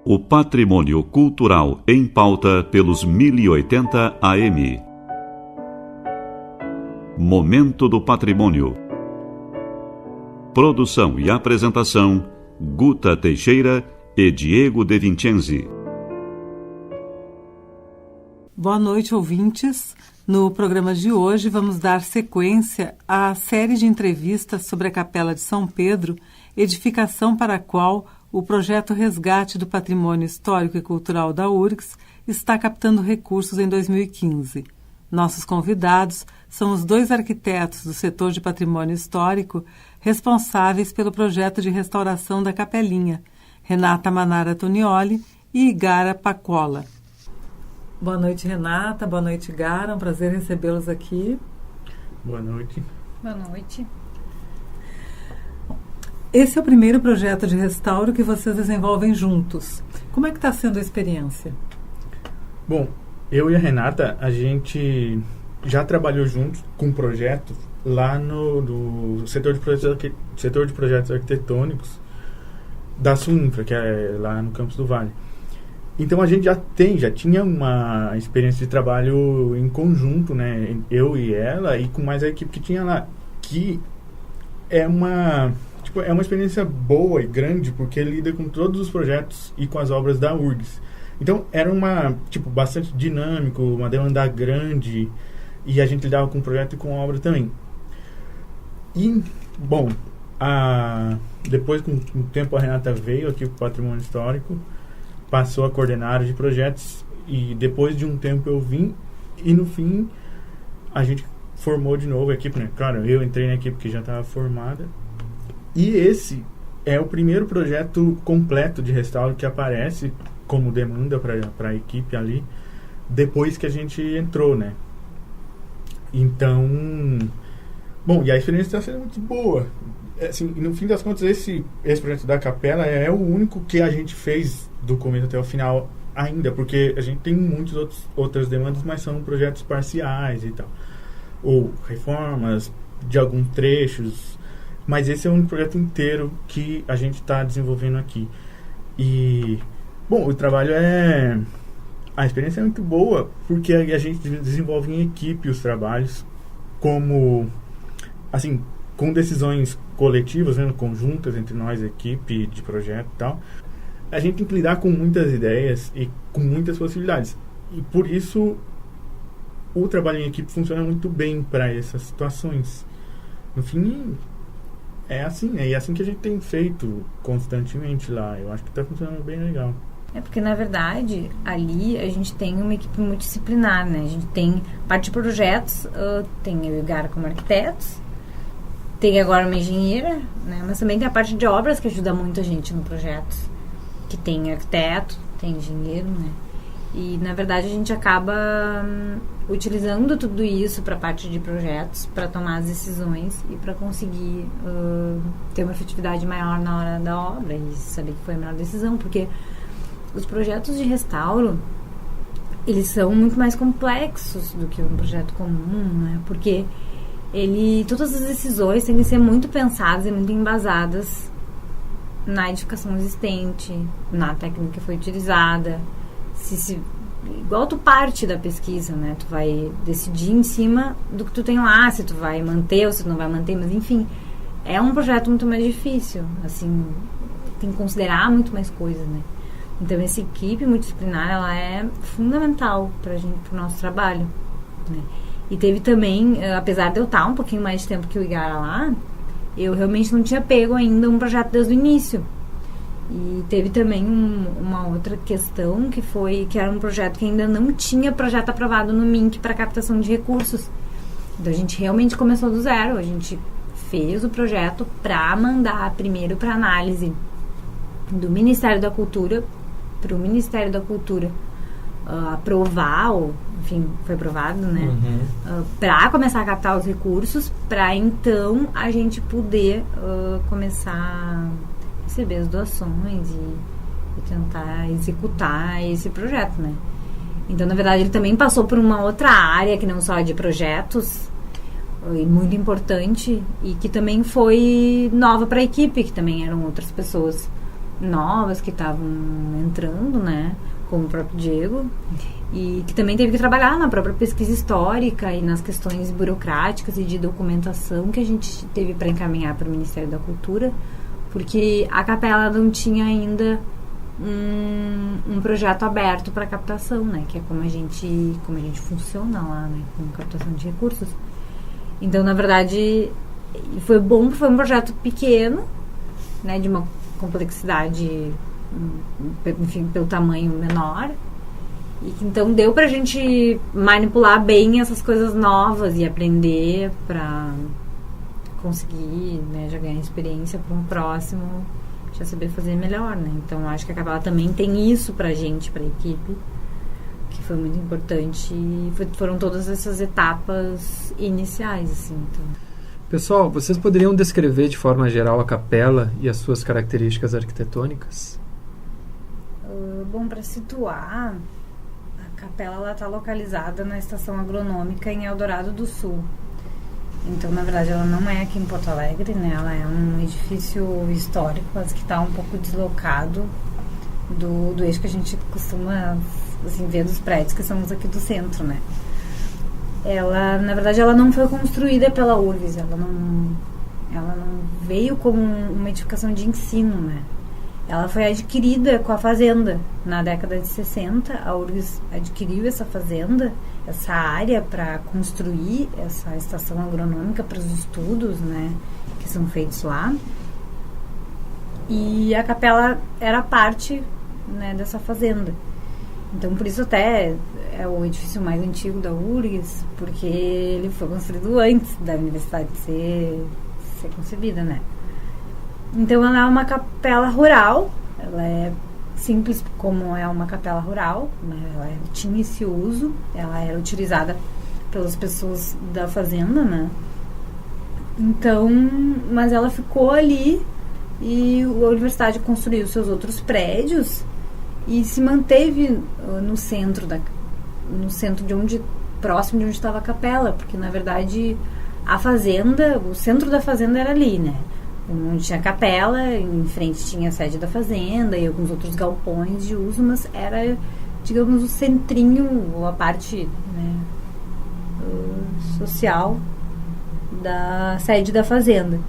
O patrimônio cultural em pauta pelos 1080 AM. Momento do Patrimônio. Produção e apresentação: Guta Teixeira e Diego De Vincenzi. Boa noite, ouvintes. No programa de hoje vamos dar sequência à série de entrevistas sobre a Capela de São Pedro, edificação para a qual o projeto Resgate do Patrimônio Histórico e Cultural da URGS está captando recursos em 2015. Nossos convidados são os dois arquitetos do setor de patrimônio histórico responsáveis pelo projeto de restauração da Capelinha, Renata Manara Tonioli e Igara Pacola. Boa noite, Renata. Boa noite, Igara. É um prazer recebê-los aqui. Boa noite. Boa noite. Esse é o primeiro projeto de restauro que vocês desenvolvem juntos. Como é que está sendo a experiência? Bom, eu e a Renata, a gente já trabalhou juntos com projetos lá no setor de projetos arquitetônicos da Suinfra, que é lá no Campos do Vale. Então a gente já tinha uma experiência de trabalho em conjunto, né? Eu e ela, e com mais a equipe que tinha lá, que é uma experiência boa e grande, porque lida com todos os projetos e com as obras da URGS. Então, era bastante dinâmico, uma demanda grande, e a gente lidava com o projeto e com a obra também. E, bom, depois, com o tempo, a Renata veio aqui para o Patrimônio Histórico, passou a coordenar a área de projetos, e depois de um tempo eu vim, e no fim, a gente formou de novo a equipe, né? Claro, eu entrei na equipe que já estava formada. E esse é o primeiro projeto completo de restauro que aparece como demanda para a equipe ali, depois que a gente entrou, né? Então, bom, e a experiência está sendo muito boa. Assim, no fim das contas, esse projeto da capela é o único que a gente fez do começo até o final ainda, porque a gente tem muitas outras demandas, mas são projetos parciais e tal. Ou reformas de alguns trechos. Mas esse é o único projeto inteiro que a gente está desenvolvendo aqui. E, bom, o trabalho a experiência é muito boa, porque a gente desenvolve em equipe os trabalhos, como, assim, com decisões coletivas, né, conjuntas entre nós, equipe de projeto e tal. A gente tem que lidar com muitas ideias e com muitas possibilidades. E, por isso, o trabalho em equipe funciona muito bem para essas situações. No fim, é assim que a gente tem feito constantemente lá. Eu acho que está funcionando bem legal. É porque, na verdade, ali a gente tem uma equipe multidisciplinar, né? A gente tem parte de projetos, tem eu e o Igara como arquitetos, tem agora uma engenheira, né? Mas também tem a parte de obras que ajuda muito a gente no projeto, que tem arquiteto, tem engenheiro, né? E, na verdade, a gente acaba utilizando tudo isso para a parte de projetos, para tomar as decisões e para conseguir ter uma efetividade maior na hora da obra e saber que foi a melhor decisão, porque os projetos de restauro, eles são muito mais complexos do que um projeto comum, né? Porque todas as decisões têm que ser muito pensadas e muito embasadas na edificação existente, na técnica que foi utilizada. Igual tu parte da pesquisa, né? Tu vai decidir em cima do que tu tem lá, se tu vai manter ou se tu não vai manter, mas enfim, é um projeto muito mais difícil, assim, tem que considerar muito mais coisas, né? Então essa equipe multidisciplinar, ela é fundamental pra gente, pro nosso trabalho, né? E teve também, apesar de eu estar um pouquinho mais de tempo que o Igara lá, eu realmente não tinha pego ainda um projeto desde o início. E teve também uma outra questão que era um projeto que ainda não tinha projeto aprovado no MINC para captação de recursos. Então a gente realmente começou do zero. A gente fez o projeto para mandar primeiro para análise do Ministério da Cultura, para o Ministério da Cultura aprovar, ou enfim, foi aprovado, né? Para começar a captar os recursos, para então a gente poder começar a receber as doações e tentar executar esse projeto, né? Então, na verdade, ele também passou por uma outra área que não só de projetos, e muito importante, e que também foi nova para a equipe, que também eram outras pessoas novas que estavam entrando, né, como o próprio Diego, e que também teve que trabalhar na própria pesquisa histórica e nas questões burocráticas e de documentação que a gente teve para encaminhar para o Ministério da Cultura, porque a capela não tinha ainda um projeto aberto para captação, né, que é como a gente funciona lá, né, com captação de recursos. Então, na verdade, foi bom, foi um projeto pequeno, né, de uma complexidade, enfim, pelo tamanho menor, e que então deu pra gente manipular bem essas coisas novas e aprender pra conseguir, né, já ganhar experiência para um próximo, já saber fazer melhor, né. Então, acho que a Capela também tem isso pra gente, pra equipe, que foi muito importante, e foram todas essas etapas iniciais, assim, então. Pessoal, vocês poderiam descrever de forma geral a capela e as suas características arquitetônicas? Bom, para situar, a capela está localizada na estação agronômica em Eldorado do Sul. Então, na verdade, ela não é aqui em Porto Alegre, né? Ela é um edifício histórico, mas que está um pouco deslocado do eixo que a gente costuma, assim, ver dos prédios que são os aqui do centro, né? Ela, na verdade, ela não foi construída pela URGS, ela não veio como uma edificação de ensino, né? Ela foi adquirida com a fazenda na década de 60. A URGS adquiriu essa fazenda, essa área, para construir essa estação agronômica para os estudos, né, que são feitos lá. E a capela era parte, né, dessa fazenda. Então, por isso até é o edifício mais antigo da URGS, porque ele foi construído antes da universidade ser concebida, né? Então, ela é uma capela rural, ela é simples como é uma capela rural, né? Ela tinha esse uso, ela era utilizada pelas pessoas da fazenda, né? Então, mas ela ficou ali e a universidade construiu seus outros prédios e se manteve no centro de onde, próximo de onde estava a capela, porque na verdade a fazenda, o centro da fazenda era ali, né? Onde tinha a capela, em frente tinha a sede da fazenda e alguns outros galpões de uso, mas era, digamos, o centrinho, ou a parte, né, social da sede da fazenda.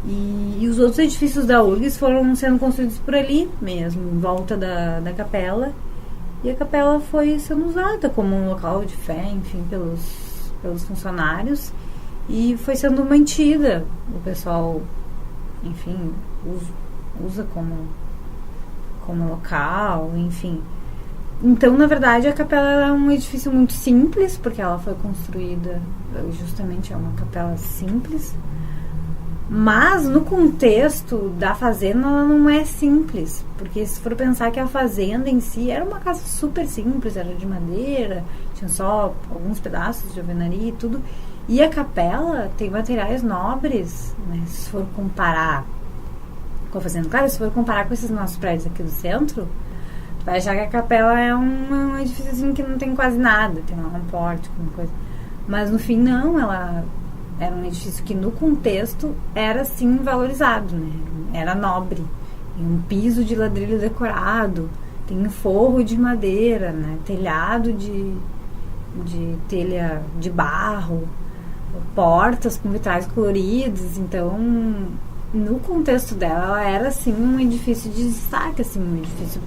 E os outros edifícios da URGS foram sendo construídos por ali mesmo, em volta da capela. E a capela foi sendo usada como um local de fé, enfim, pelos funcionários. E foi sendo mantida. O pessoal, enfim, usa como local, enfim. Então, na verdade, a capela é um edifício muito simples, porque ela foi construída, justamente é uma capela simples. Mas, no contexto da fazenda, ela não é simples. Porque se for pensar que a fazenda em si era uma casa super simples, era de madeira, tinha só alguns pedaços de alvenaria e tudo. E a capela tem materiais nobres, né? Se for comparar com a fazenda. Claro, se for comparar com esses nossos prédios aqui do centro, tu vai achar que a capela é um edifício assim que não tem quase nada. Tem lá um pórtico, uma coisa. Mas, no fim, não, ela era um edifício que, no contexto, era, sim, valorizado, né? Era nobre. Tem um piso de ladrilho decorado, tem um forro de madeira, né? Telhado de telha de barro, portas com vitrais coloridos. Então, no contexto dela, ela era, assim, um edifício de destaque, assim, um edifício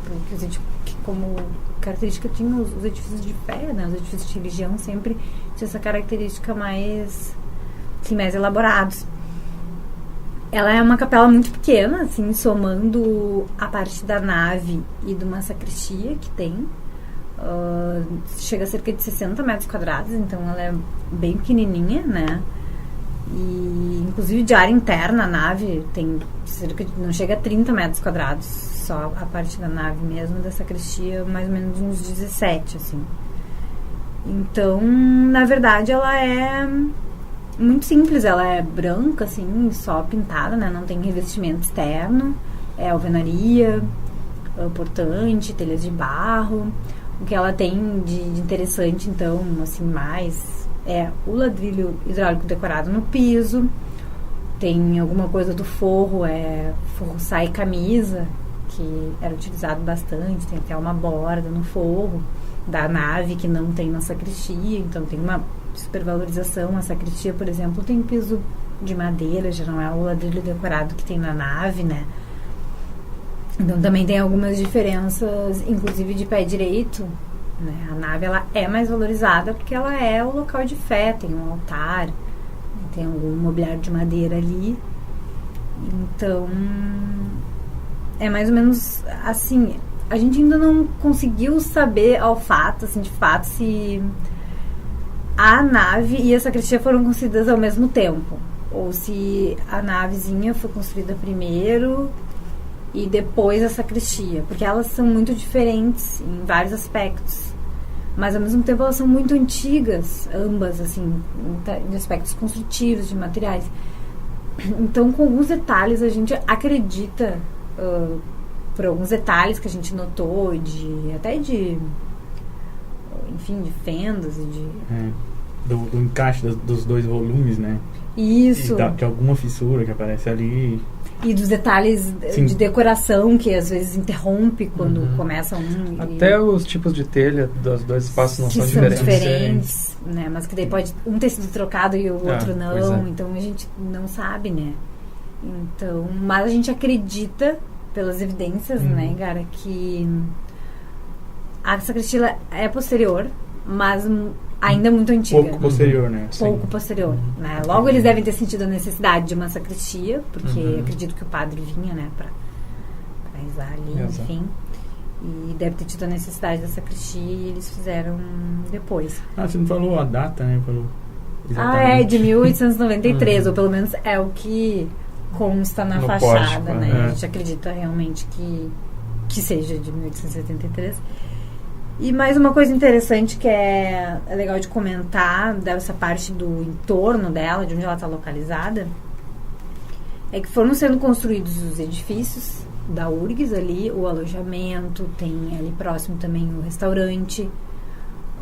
que, como característica, tinha os edifícios de fé, né? Os edifícios de religião sempre tinham essa característica mais elaborados. Ela é uma capela muito pequena, assim, somando a parte da nave e de uma sacristia que tem. Chega a cerca de 60 metros quadrados, então ela é bem pequenininha, né? E, inclusive, de área interna, a nave tem cerca de, não chega a 30 metros quadrados, só a parte da nave mesmo, da sacristia, mais ou menos uns 17, assim. Então, na verdade, ela é muito simples, ela é branca, assim, só pintada, né? Não tem revestimento externo, é alvenaria, portante, telhas de barro. O que ela tem de interessante, então, assim, mais é o ladrilho hidráulico decorado no piso. Tem alguma coisa do forro, forro saia e camisa, que era utilizado bastante. Tem até uma borda no forro da nave que não tem na sacristia, então tem uma supervalorização. A sacristia, por exemplo, tem piso de madeira, já não é o ladrilho decorado que tem na nave, né? Então também tem algumas diferenças, inclusive de pé direito, né? A nave, ela é mais valorizada porque ela é o local de fé, tem um altar, tem algum mobiliário de madeira ali. Então é mais ou menos assim. A gente ainda não conseguiu saber ao fato, assim, de fato, se a nave e a sacristia foram construídas ao mesmo tempo, ou se a navezinha foi construída primeiro e depois a sacristia, porque elas são muito diferentes em vários aspectos, mas ao mesmo tempo elas são muito antigas, ambas, assim, de aspectos construtivos, de materiais. Então, com alguns detalhes, a gente acredita, por alguns detalhes que a gente notou, até de fendas e de... Do encaixe dos dois volumes, né? Isso. E de alguma fissura que aparece ali. E dos detalhes de decoração que às vezes interrompe quando começa um... Até os tipos de telha dos dois espaços não são diferentes, né? Mas que daí pode um ter sido trocado e o outro não. É. Então a gente não sabe, né? Então, mas a gente acredita, pelas evidências, né, cara, que a sacristia é posterior, mas ainda muito antiga. Pouco posterior, né? Pouco posterior, né? Logo eles devem ter sentido a necessidade de uma sacristia, porque acredito que o padre vinha, né, pra rezar ali, enfim. E deve ter tido a necessidade da sacristia e eles fizeram depois. Você não falou a data, né? Falou exatamente. De 1893, ou pelo menos é o que consta na fachada, pórtico, né? A gente acredita realmente que seja de 1873. E mais uma coisa interessante que é legal de comentar dessa parte do entorno dela, de onde ela está localizada, é que foram sendo construídos os edifícios da URGS ali, o alojamento, tem ali próximo também o restaurante,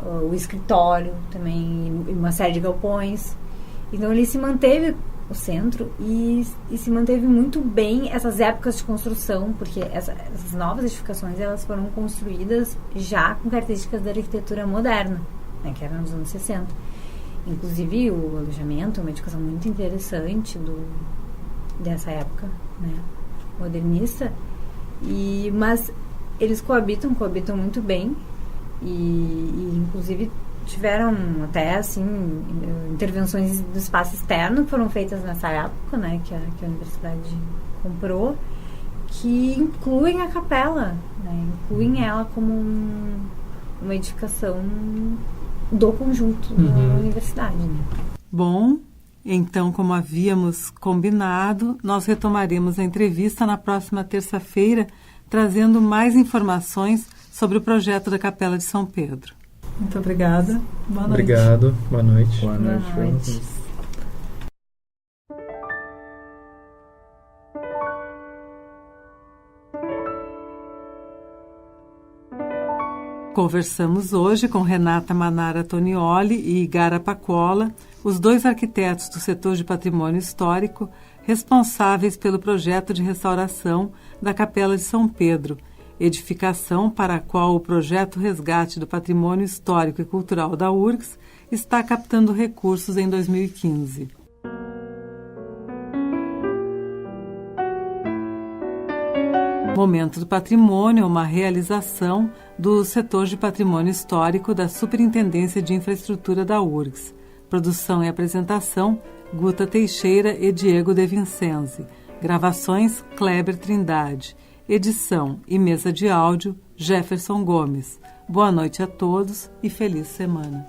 o escritório também, uma série de galpões. Então ele se manteve o centro e se manteve muito bem essas épocas de construção, porque essas novas edificações elas foram construídas já com características da arquitetura moderna, né, que era nos anos 60. Inclusive o alojamento é uma edificação muito interessante dessa época, né, modernista, mas eles coabitam muito bem e inclusive tiveram até, assim, intervenções do espaço externo que foram feitas nessa época, né, que a universidade comprou, que incluem a capela, né, incluem ela como uma edificação do conjunto da universidade, né. Bom, então, como havíamos combinado, nós retomaremos a entrevista na próxima terça-feira, trazendo mais informações sobre o projeto da Capela de São Pedro. Muito obrigada. Boa noite. Obrigado. Boa noite. Boa noite. Conversamos hoje com Renata Manara Tonioli e Igara Pacola, os dois arquitetos do setor de patrimônio histórico, responsáveis pelo projeto de restauração da Capela de São Pedro, edificação para a qual o projeto Resgate do Patrimônio Histórico e Cultural da URGS está captando recursos em 2015. Momento do Patrimônio é uma realização do setor de patrimônio histórico da Superintendência de Infraestrutura da URGS. Produção e apresentação, Guta Teixeira e Diego De Vincenzi. Gravações, Kleber Trindade. Edição e mesa de áudio, Jefferson Gomes. Boa noite a todos e feliz semana.